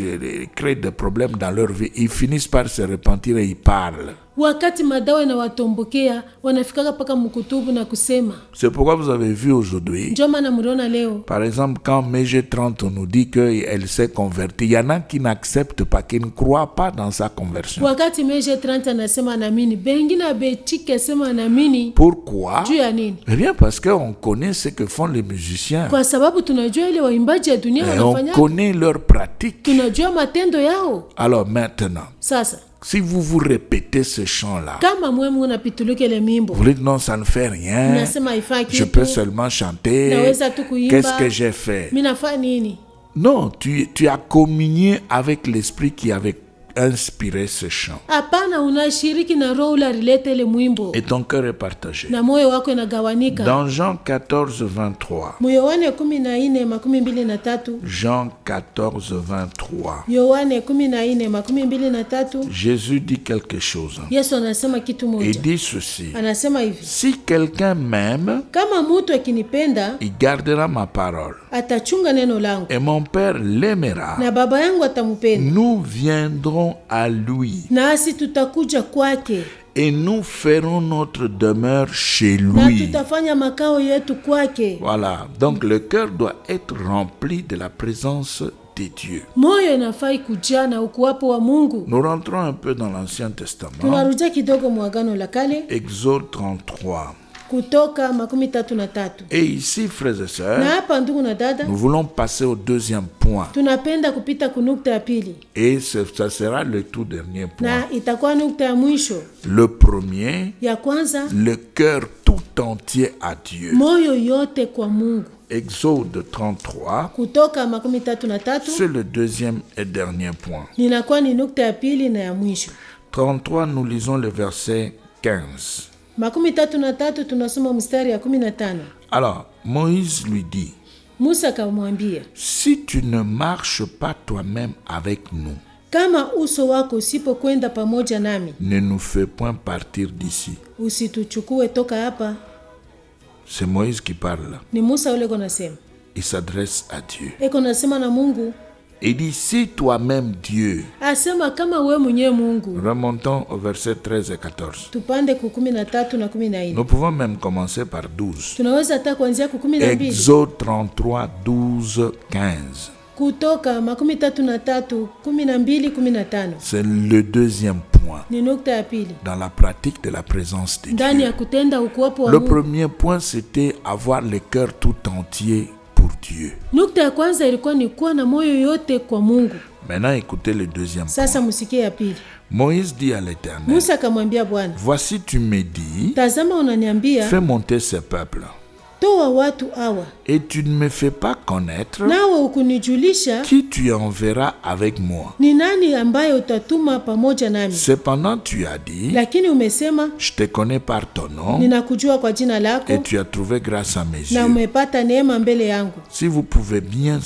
créent des problèmes dans leur vie, ils finissent par se repentir et ils parlent. Wakati madawa inawatombokea, wanafikaka paka mkutubu na kusema. C'est pourquoi vous avez vu aujourd'hui, Njoo maana mliona leo. par exemple, quand MG30 on nous dit qu'elle s'est convertie, il y en a qui n'acceptent pas, qui ne croient pas dans sa conversion. Wakati Meje 30 anasema anaamini, bengine betike sema anaamini. Pourquoi? Juu ya nini? Eh bien, parce qu'on connaît ce que font les musiciens. Kwa sababu tunajua ile waimbaji ya dunia Et on wanafanya. connaît leurs pratiques. Tunajua matendo yao. Alors maintenant, Sasa, si vous vous répétez ce chant-là, kama mwemu unapituluka ile mimbo, vous dites non, ça ne fait rien. unasema haifai Je kitu. peux seulement chanter. Naweza tu kuimba. Qu'est-ce que j'ai fait? Mimi nafanya nini? Non, tu as communié avec l'esprit qui avait inspiré ce chant. Hapana, unashiriki na roho ule alileta ile mwimbo. Et ton cœur est partagé. Na moyo wako inagawanika. Dans Jean 14, 23. Yohane 14:23. Jean 14, 23. Yohane 14:23. Jésus dit quelque chose. Yesu anasema kitu Il moja. dit ceci. Anasema hivi: Si quelqu'un m'aime, kama mtu akinipenda, il gardera ma parole. atachunga neno langu, Et mon Père l'aimera. na baba yangu atamupenda, Nous viendrons à lui. nasi tutakuja kwake, Et nous ferons notre demeure chez na lui. tutafanya makao yetu kwake. Voilà. Donc le cœur doit être rempli de la présence de Dieu. Moyo inafai kujaa na ukuwapo wa Mungu. Nous rentrons un peu dans l'Ancien Testament. Tunarudia kidogo mwagano la kale, Exode 33. Kutoka 33. Et ici, frères et Na sœurs, hapa ndugu na dada, nous voulons passer au deuxième point. tunapenda kupita kunukta ya pili, Et ça sera le tout dernier point. na itakuwa nukta ya mwisho. Le premier, Ya kwanza, le cœur tout entier à Dieu. moyo yote kwa Mungu. Exode 33, Kutoka 33 c'est le deuxième et dernier point. ninakuwa ni nukta ya pili na ya mwisho. 33, nous lisons le verset 15. 33 tunasoma mstari ya 15. Alors, Moïse lui dit, Musa akamwambia, si tu ne marches pas toi-même avec nous, kama uso wako usipokwenda pamoja nami, ne nous fais point partir d'ici. usituchukue toka hapa. C'est Moïse qui parle là. Ni Musa ule konasema. Il s'adresse à Dieu. Eko nasema na Mungu. Il dit, si toi-même Dieu. Asema kama we mwenyewe Mungu. Remontons au verset 13 et 14. Tupande ku 13 na 14. Nous pouvons même commencer par 12. Tunaweza hata kuanzia ku 12. Exode 33, 12, 15. Kutoka 33 12 15. C'est le deuxième point Ni nukta ya pili, dans la pratique de la présence de ndani ya Dieu. kutenda ukuwapo wa Le Mungu. premier point, c'était avoir le cœur tout entier pour Dieu. Nukta ya kwanza ilikuwa ni kuwa na moyo yote kwa Mungu. Maintenant, écoutez le deuxième Sasa point. musikie ya pili. Moïse dit à l'Éternel, Musa akamwambia Bwana, voici tu me dis, tazama unaniambia fais monter ce peuple. toa watu hawa, Et tu ne me fais pas connaître nawe ukunijulisha qui tu enverras avec moi. ni nani ambaye utatuma pamoja nami. Cependant, tu as dit, Lakini umesema je te connais par ton nom ninakujua kwa jina lako, et tu as trouvé grâce à mes na yeux. umepata neema mbele yangu. Si vous pouvez bien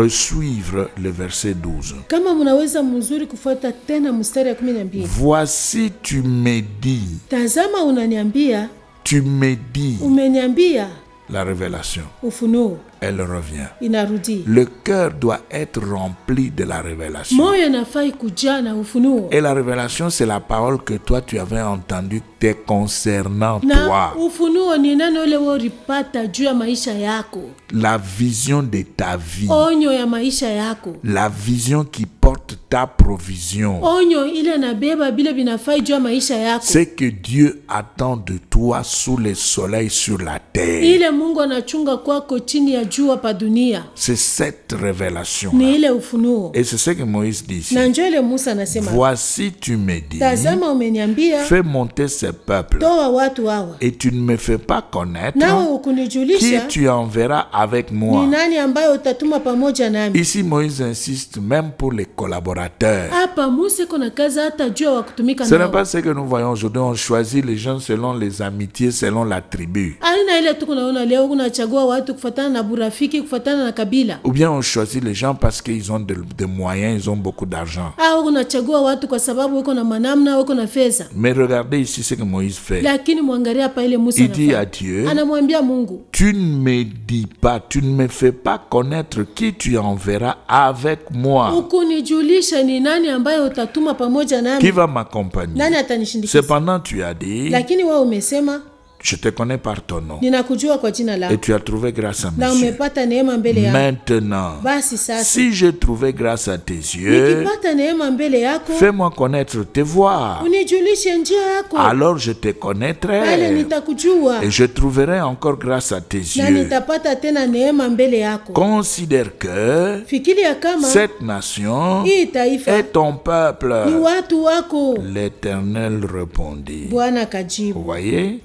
resuivre le verset 12. Kama mnaweza mzuri kufuata tena mstari ya 12. Voici tu me dis, Tazama unaniambia, tu me dis umeniambia la révélation. ufunuo. elle revient. inarudi. Le cœur doit être rempli de la révélation. Moyo inafai kujaa na ufunuo. Et la révélation, c'est la parole que toi, tu avais entendue concernant Na toi. ufunuo ni neno ile ulipata juu ya maisha yako. La vision de ta vie. Onyo ya maisha yako. La vision qui porte ta provision. Onyo ile nabeba bile binafai juu ya maisha yako. C'est que Dieu attend de toi sous le soleil sur la terre. Ile Mungu anachunga kwako chini ya jua pa dunia. C'est cette révélation. Ni ile ufunuo. Et c'est ce que Moïse dit ici. Na njoo ile Musa anasema, Voici, tu me dis, tazama umeniambia fais monter ces peuples. toa watu hawa. Et tu ne me fais pas connaître Nawe qui ukunijulisha tu enverras avec ni moi. nani ambaye utatuma pamoja nami. Ici, Moïse insiste même pour les collaborateurs. Hapa Musa kuna kazi hata jua wa kutumika Ce n'est nao. pas ce que nous voyons aujourd'hui. On choisit les gens selon les amitiés, selon la tribu. Aina ile tu kunaona leo kunachagua watu kufuatana na burafiki, kufuatana na kabila. Ou bien on choisit les gens parce qu'ils ont des moyens, ils ont beaucoup d'argent. Au kunachagua watu kwa sababu wako na manamna, wako na fedha. Mais regardez ici ce que Moïse fait. Lakini muangalia hapa ile Musa Il dit à anafanya. Dieu, Anamwambia Mungu, tu ne me dis pas, tu ne me fais pas connaître qui tu enverras avec moi. ukunijulisha ni nani ambaye utatuma pamoja Qui nami. va m'accompagner? Nani atanishindikiza? Cependant, tu as dit, Lakini wewe umesema je te connais par ton nom. ninakujua kwa jina Et lako tu as trouvé grâce à mes na yeux. umepata neema mbele yako. Maintenant, Basi sasa si j'ai trouvé grâce à tes yeux, nikipata neema mbele yako, fais-moi connaître tes voies. unijulishe njia yako. Alors je te Pale connaîtrai nitakujua et je trouverai encore grâce à tes na yeux. nitapata tena neema mbele yako. Considère que Fikiria kama cette nation hii taifa est ton peuple. ni watu wako. L'Éternel répondit. Bwana Vous akajibu. voyez,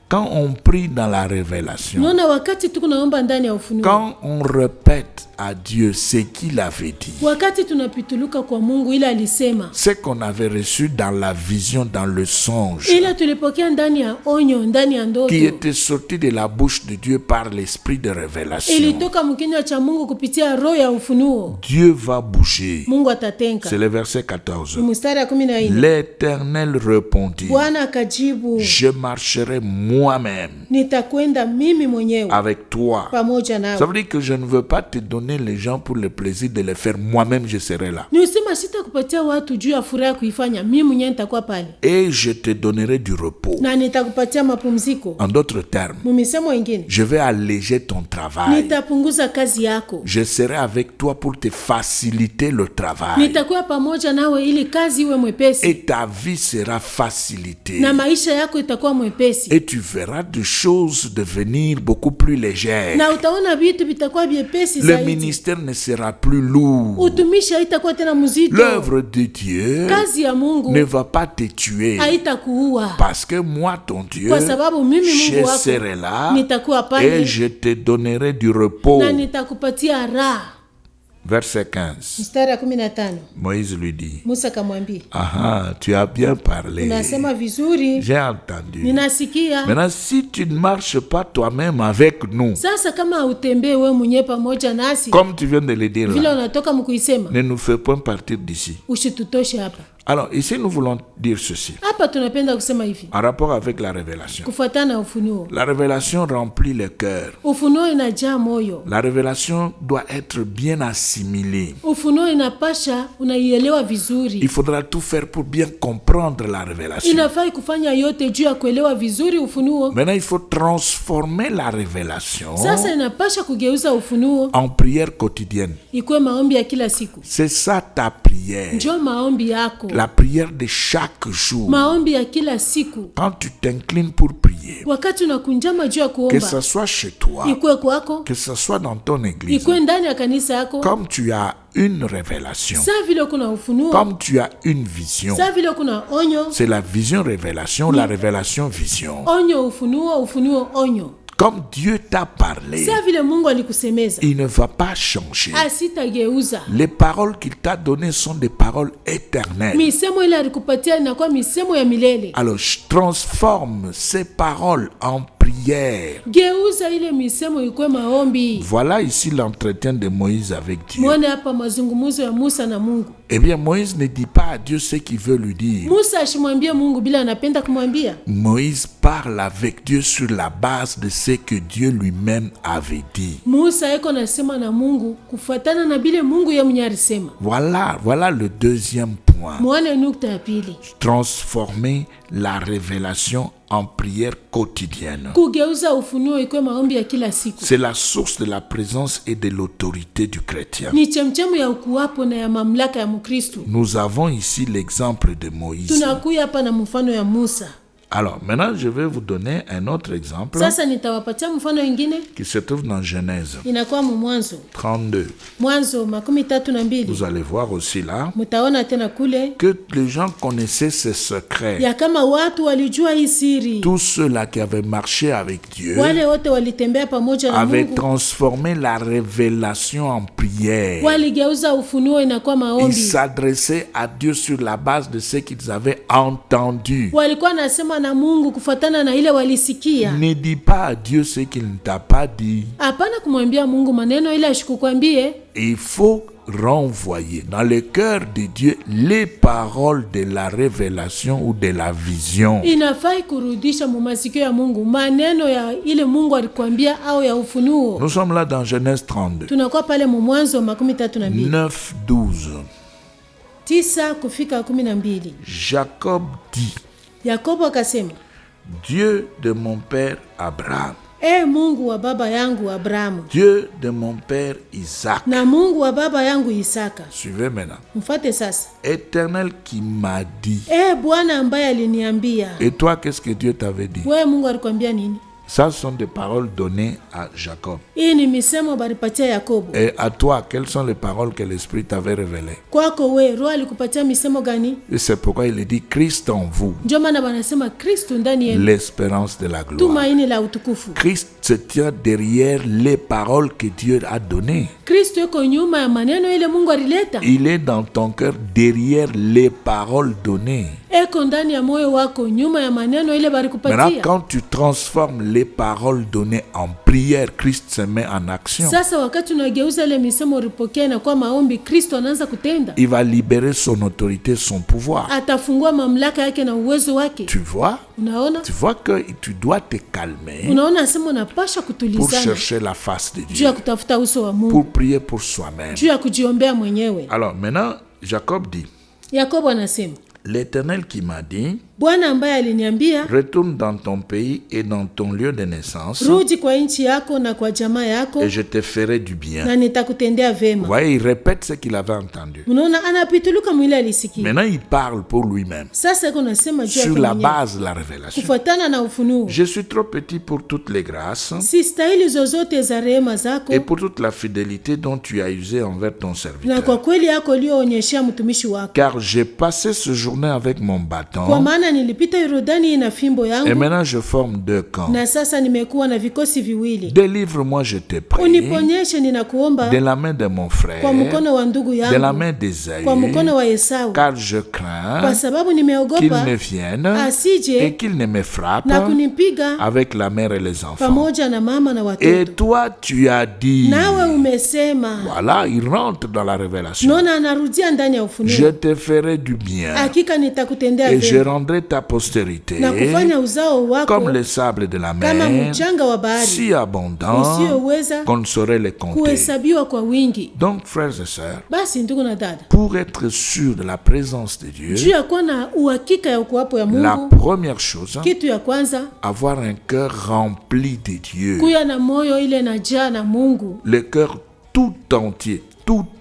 quand on prie dans la révélation, Unaona, wakati tuko naomba ndani ya ufunuo, quand on répète à Dieu ce qu'il avait dit, wakati tunapituluka kwa Mungu ile alisema, ce qu'on avait reçu dans la vision, dans le songe, ile tulipokea ndani ya onyo, ndani ya ndoto, qui était sorti de la bouche de Dieu par l'esprit de révélation, ilitoka mkinywa cha Mungu kupitia roho ya ufunuo, Dieu va bouger. Mungu atatenka. C'est le verset 14. Ni mstari ya 14. L'Éternel répondit, Bwana akajibu, je marcherai moi-même nitakwenda mimi mwenyewe avec toi. pamoja Ça nawe. veut dire que je ne veux pas te donner les gens pour le plaisir de les faire. Moi-même, je serai là. Ni usema sitakupatia watu juu ya furaha kuifanya, mimi mwenyewe nitakuwa pale Et je te donnerai du repos. na nitakupatia mapumziko. En d'autres termes, Mumisemo ingine, je vais alléger ton travail. nitapunguza kazi yako, Je serai avec toi pour te faciliter le travail. nitakuwa pamoja nawe ili kazi iwe mwepesi Et ta vie sera facilitée. na maisha yako itakuwa mwepesi, Et tu verras des choses devenir beaucoup plus légères. na utaona vitu vitakuwa vyepesi Le zaidi. ministère ne sera plus lourd. Utumishi haitakuwa tena mzito. L'œuvre de Dieu Kazi ya Mungu ne va pas te tuer. haitakuua, Parce que moi, ton Dieu, kwa sababu mimi je Mungu wako serai là nitakuwa et pale je te donnerai du repos. na nitakupatia raha. Verset 15. Mstari ya 15, Moïse lui dit, Musa kamwambia, ah, tu as bien parlé. unasema vizuri, J'ai entendu. ninasikia. Maintenant, si tu ne marches pas toi-même avec nous, Sasa kama utembee wewe mwenyewe pamoja nasi comme tu viens de le dire vile là, unatoka mkuisema, ne nous fais point partir d'ici. usitutoshe hapa. Alors, ici, nous voulons dire ceci, Hapa tunapenda kusema hivi en rapport avec la révélation. kufuatana na ufunuo. La révélation remplit le cœur. Ufunuo inajaa moyo. La révélation doit être bien assimilée. Ufunuo inapasha unaielewa vizuri. Il faudra tout faire pour bien comprendre la révélation. Inafai kufanya yote juu ya kuelewa vizuri ufunuo. Maintenant, il faut transformer la révélation Sasa inapasha kugeuza ufunuo en prière quotidienne. ikuwe maombi ya kila siku. C'est ça ta prière. Njoo maombi yako, La prière de chaque jour. maombi ya kila siku. Quand tu t'inclines pour prier, Wakati unakunjama juu ya que kuomba, ce soit chez toi, ikuwe kwako, que ce soit dans ton église, ikuwe ndani ya kanisa yako. comme tu as une révélation, Saa vile kuna ufunuo, comme tu as une vision, saa vile kuna onyo, c'est la vision révélation, la révélation vision. onyo ufunuo, ufunuo onyo. Comme Dieu t'a parlé, Saa vile Mungu alikusemeza, il ne va pas changer. asitageuza. Les paroles qu'il t'a données sont des paroles éternelles. Misemo ile alikupatia inakuwa misemo ya milele. Alors, je transforme ces paroles en prière. Geuza ile misemo ikuwe maombi. Voilà ici l'entretien de Moïse avec Dieu. Mwone hapa mazungumzo ya Musa na Mungu. Eh bien, Moïse ne dit pas à Dieu ce qu'il veut lui dire. Musa ashimwambie Mungu bila anapenda kumwambia. Moïse parle avec Dieu sur la base de ce que Dieu lui-même avait dit. Musa eko nasema na Mungu kufuatana na bile Mungu yeye mwenyewe alisema. Voilà le deuxième point. Mwone nukta ya pili. Transformer la révélation en prière quotidienne. Kugeuza ufunuo ikuwe maombi ya kila siku. C'est la source de la présence et de l'autorité du chrétien. Ni chemchemu ya ukuwapo na ya mamlaka ya Mkristo. Nous avons ici l'exemple de Moïse. Tunakuya hapa na mfano ya Musa. Alors, maintenant, je vais vous donner un autre exemple Sasa nitawapatia mfano ingine. qui se trouve dans Genèse Inakuwa Mwanzo. 32. Mwanzo 32. Vous allez voir aussi là Mtaona tena kule que les gens connaissaient ces secrets. ya kama watu walijua hii siri. Tous ceux-là qui avaient marché avec Dieu Wale wote walitembea pamoja na avaient Mungu. transformé la révélation en prière. Waligeuza ufunuo inakuwa Ils maombi. s'adressaient à Dieu sur la base de ce qu'ils avaient entendu. Walikuwa nasema na Mungu kufuatana na ile walisikia. Ne dis pas à Dieu ce qu'il ne t'a pas dit. Hapana kumwambia Mungu maneno ile ashikukwambie. Il faut renvoyer dans le cœur de Dieu les paroles de la révélation ou de la vision. Inafai kurudisha mu masikio ya Mungu maneno ya ile Mungu alikwambia au ya ufunuo. Nous sommes là dans Genèse 32. Tunakuwa pale mu Mwanzo 32. 9-12. 9 kufika 12. Jacob dit, Yakobo akasema, Dieu de mon père Abraham, Mungu wa baba yangu Abrahamu, Dieu de mon père Isaac. na Mungu wa baba yangu Isaka. Suivez maintenant. Mfate sasa. Éternel qui m'a dit. Bwana ambaye aliniambia. Et toi, qu'est-ce que Dieu t'avait dit? Wewe Mungu alikwambia nini? Ça sont des paroles données à Jacob. Hii ni misemo balipatia Yakobo. Et à toi, quelles sont les paroles que l'Esprit t'avait révélées? Kwako we Roho alikupatia misemo gani? Et c'est pourquoi il dit Christ en vous, Ndio maana banasema Kristo ndani yenu, l'espérance de la gloire. tumaini la utukufu. Christ se tient derrière les paroles que Dieu a données. Kristo yuko nyuma ya maneno ile Mungu alileta. Il est dans ton cœur derrière les paroles données. Eko ndani ya moyo wako nyuma ya maneno ile Maintenant, balikupatia. quand tu transformes les paroles données en prière, Christ se met en action. Sasa wakati unageuza ile misemo ulipokea na kwa maombi, Kristo anaanza kutenda. Il va libérer son autorité, son pouvoir. Atafungua mamlaka yake na uwezo wake. Tu vois? Unaona? Tu vois que tu dois te calmer Unaona sema unapasha pour kutulizana. chercher la face de Juu Dieu, ya kutafuta uso wa Mungu. pour prier pour soi-même. Juu ya kujiombea mwenyewe. Alors maintenant, Jacob dit, Yakobo anasema, l'Éternel qui m'a dit, Bwana ambaye aliniambia, retourne dans ton pays et dans ton lieu de naissance, rudi kwa nchi yako na kwa jamaa yako, et je te ferai du bien. na nitakutendea Vous vema. voyez, il répète ce qu'il avait entendu. Unaona anapituluka mwile alisikia. Maintenant, il parle pour lui-même, Sasa iko nasema juu sur yake la mwenyewe. base de la révélation. Kufuatana na ufunuo. Je suis trop petit pour toutes les grâces Si stahili zozote za rehema zako et pour toute la fidélité dont tu as usé envers ton na kwa serviteur. kweli yako uliyoonyeshea mtumishi wako. Car j'ai passé ce journée avec mon Kwa bâton maana nilipita Yordani na fimbo et yangu, maintenant je forme deux camps. na sasa nimekuwa na vikosi viwili. Délivre-moi, je te prie, Uniponyeshe ninakuomba de la main de mon frère, kwa mkono wa ndugu de la yangu, main d'Ésaü, kwa mkono wa Esau, car je kwa crains sababu qu'il nimeogopa ne vienne asije et qu'il ne me frappe na kunipiga avec la mère et les enfants. pamoja na mama na Et watoto. toi, tu as dit, Nawe umesema. voilà, il rentre dans la révélation. Naona anarudia ndani ya Je ufunuo. te ferai du bien Hakika nitakutendea et je vema rendrai ta postérité na kufanya uzao wako comme le sable de la kama mer, mchanga wa bahari si abondant usioweza qu'on ne saurait les compter. kuhesabiwa kwa wingi. Donc, frères et sœurs, Basi ndugu na dada, pour être sûr de la présence de juu Dieu, ya kuwa na uhakika ya ukuwapo ya la Mungu, première chose, kitu ya kwanza avoir un cœur rempli de Dieu, kuya na moyo ile najaa na Mungu, le cœur tout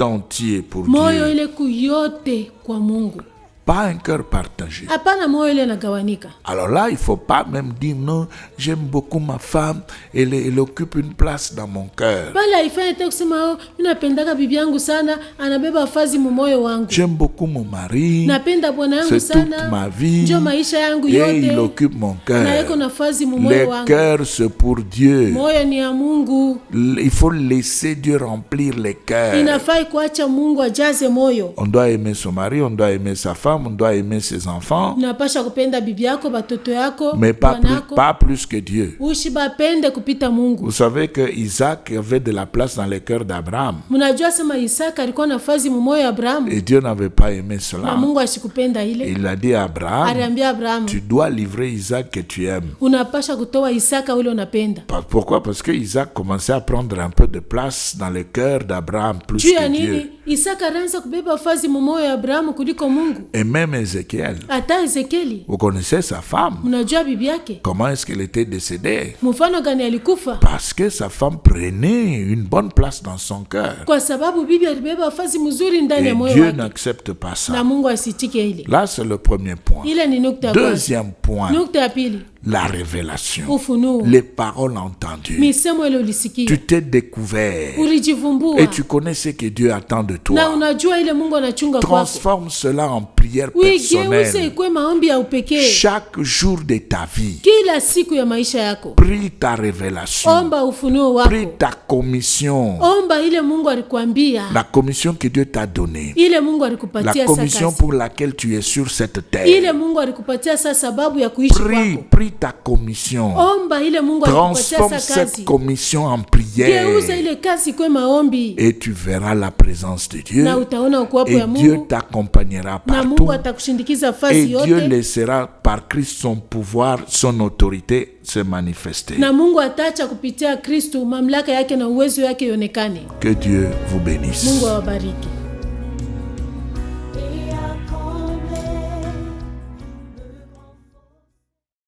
entier pour moyo Dieu, ile kuyote kwa Mungu, pas un cœur partagé. hapana moyo ile nagawanika. Alors là, il faut pas même dire non, j'aime beaucoup ma femme, elle occupe une place dans mon cœur. Pale haifai hata kusema oh, napendaka bibi yangu sana, anabeba fazi mu moyo wangu. J'aime beaucoup mon mari, Napenda bwana yangu c'est toute sana, ma vie, njo maisha yangu et il yote, occupe mon na yeko cœur. nafasi mu moyo Le wangu. cœur, c'est pour Dieu. Moyo ni ya Mungu. Il faut laisser Dieu remplir les cœurs. Inafai kuacha Mungu ajaze moyo. On doit aimer son mari, on doit aimer sa femme, femme doit aimer ses enfants, Unapasha kupenda bibi yako, batoto yako, mais bwanako. pas plus que Dieu. Usibapende kupita Mungu. Vous savez que Isaac avait de la place dans le cœur d'Abraham. Mnajua sema Isaka alikuwa na nafasi mumoyo ya Abrahamu. Et Dieu n'avait pas aimé Na cela. Mungu asikupenda ile. Il a dit à Abraham, Aliambia Abrahamu, tu dois livrer Isaac que tu aimes. unapasha kutoa Isaka ule unapenda. Pourquoi? Parce que Isaac commençait à prendre un peu de place dans le cœur d'Abraham plus Juu ya que nini? Dieu. Isaka anaanza kubeba nafasi mumoyo ya Abrahamu kuliko Mungu. Et même Ézéchiel, Hata Ezekieli, vous connaissez sa femme. mnajua bibi yake Comment est-ce qu'elle était décédée? mfano gani alikufa? Parce que sa femme prenait une bonne place dans son cœur. Kwa sababu bibi alibeba nafasi mzuri ndani Et ya moyo Dieu wake. n'accepte pas ça. Na Mungu asitike ile. Là, c'est le premier point. Ile ni nukta ya kwanza. Deuxième point, Nukta ya pili, la révélation. ufunuo. Les paroles entendues. Misemo ile ulisikia. Tu t'es découvert. Ulijivumbua. Et tu connais ce que Dieu attend de Na toi. unajua ile Mungu anachunga kwako. Transforme cela en prière Uigeuze personnelle. ikuwe maombi ya upekee. Chaque jour de ta vie, Kila siku ya maisha yako. prie ta révélation. Omba ufunuo wako. Prie ta commission. Omba ile Mungu alikwambia. La commission que Dieu t'a donnée. Ile Mungu La alikupatia commission sasa. pour laquelle tu es sur cette Ile terre. Mungu alikupatia sasa sababu ya kuishi Prie, kwako. prie ta commission. Omba ile Mungu alikupatia Transforme sasa cette kazi. commission en Geuza prière. ile kazi kwa maombi. Et tu verras la présence de Dieu. Na utaona ukuwapo Et ya Dieu Mungu. t'accompagnera Na partout. Mungu atakushindikiza Et fasi Dieu yote. laissera par Christ son pouvoir, son autorité se manifester. Na Mungu ataacha kupitia Kristo mamlaka yake na uwezo wake ionekane. Que Dieu vous bénisse. Mungu awabariki.